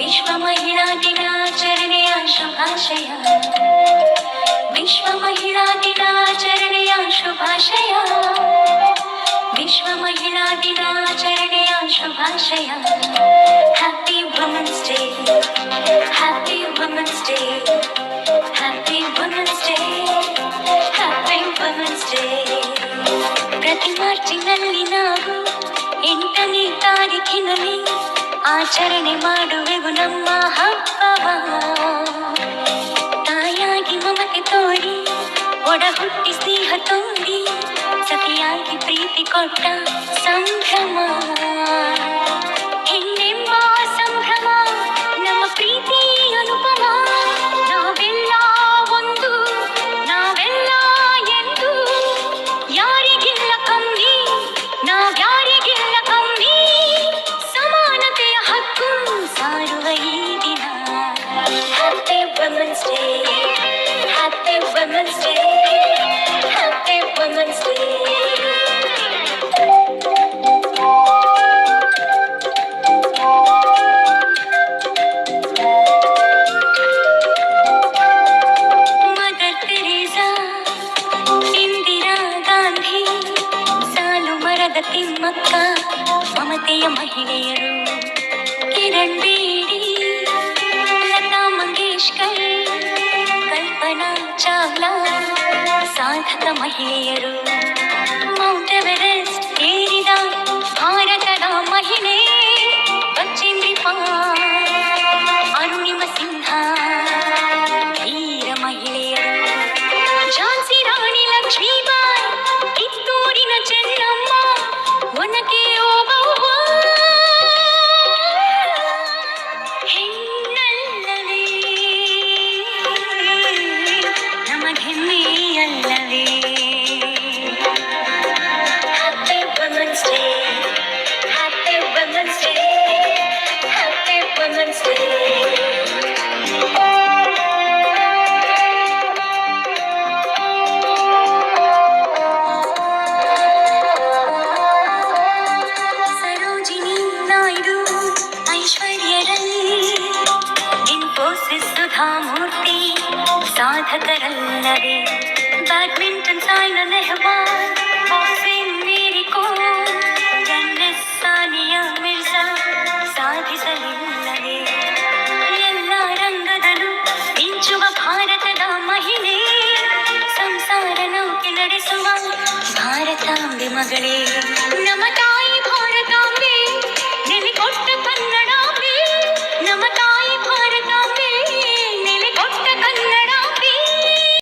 ವಿಶ್ವ ಮಹಿಳಾ ದಿನಾಚರಣೆಯ ಶುಭಾಶಯ. ವಿಶ್ವ ಮಹಿಳಾ ದಿನಾಚರಣೆಯ ಶುಭಾಶಯ. ವಿಶ್ವ ಮಹಿಳಾ ದಿನಾಚರಣೆಯ ಶುಭಾಶಯ. Happy women's day, happy women's day, happy women's day, happy women's day. ಪ್ರತಿ ಮಾರ್ಚಿನಲ್ಲಿ ನಾವು 8ನೇ ತಾರೀಖಿನಲ್ಲಿ ಆಚರಣೆ ಮಾಡುವೆವು ನಮ್ಮ ಹಬ್ಬವ. ತಾಯಾಗಿ ಮಮತೆ ತೋರಿ, ಒಡ ಹುಟ್ಟಿ ಸ್ನೇಹ ತೋರಿ, ಸತಿಯಾಗಿ ಪ್ರೀತಿ ಕೊಟ್ಟ ಸಂಭ್ರಮ. ಹೆಣ್ಣೆಂಬ ಸಂಭ್ರಮ, ನಮ್ಮ ಪ್ರೀತಿ ಅನುಪಮ. ನಾವೆಲ್ಲ ಒಂದು, ನಾವೆಲ್ಲ ಎಂದು, ಯಾರಿಗಿಲ್ಲ ಕಮ್ಮಿ, ನಾವ್ಯಾರಿಗಿಲ್ಲ ಕಮ್ಮಿ. ಸಮಾನತೆಯ ಹಕ್ಕು ಸಾರುವ ಈ ದಿನ. Happy women's day, happy women's day, happy women's day. Mother Teresa, Indira Gandhi, Saalumarada Thimmakka, ಮಮತೆಯ ಮಹಿಳೆಯರು. ಕಿರಣ್ ಬೇಡಿ, ಲತಾ ಮಂಗೇಶ್ಕರ್, ಕಲ್ಪನಾ ಚಾವ್ಲಾ, ಸಾಧಕ ಮಹಿಳೆಯರು. ಮೌಂಟ್ ಎವರೆಸ್ಟ್ ಏರಿದ ಭಾರತದ ಮಹಿಳೆ ಬಚೇಂದ್ರಿ ಪಾಲ್, ಅರುಣಿಮ ಸಿಂಹ, ವೀರ ಮಹಿಳೆಯರು. ಝಾನ್ಸಿ ರಾಣಿ ಲಕ್ಷ್ಮೀಬಾಯಿ, ಕಿತ್ತೂರಿನ ಚೆನ್ನಮ್ಮ, ಒನಕೆ ಓಬವ್ವ. ಹೆಣ್ಣಲ್ಲವೇ ನಮಗೆಮ್ಮೆಯಲ್ಲವೇ. Happy women's day, happy women's day, happy women's day. Sarojini Naidu, Aishwarya Rai, Infosys Sudhamurthy, ಸಾಧಕರಲ್ಲವೇ. Badminton Saina Nehwal, boxing Mary Kom, tennis Sania Mirza, ಸಾಧಿಸಲಿಲ್ಲವೇ. ಎಲ್ಲ ರಂಗದಲ್ಲೂ ಮಿಂಚುವ ಭಾರತದ ಮಹಿಳೆ, ಸಂಸಾರ ನೌಕೆ ನಡೆಸುವ ಭಾರತಾಂಬೆ ಮಗಳೇ. ನಮತಾ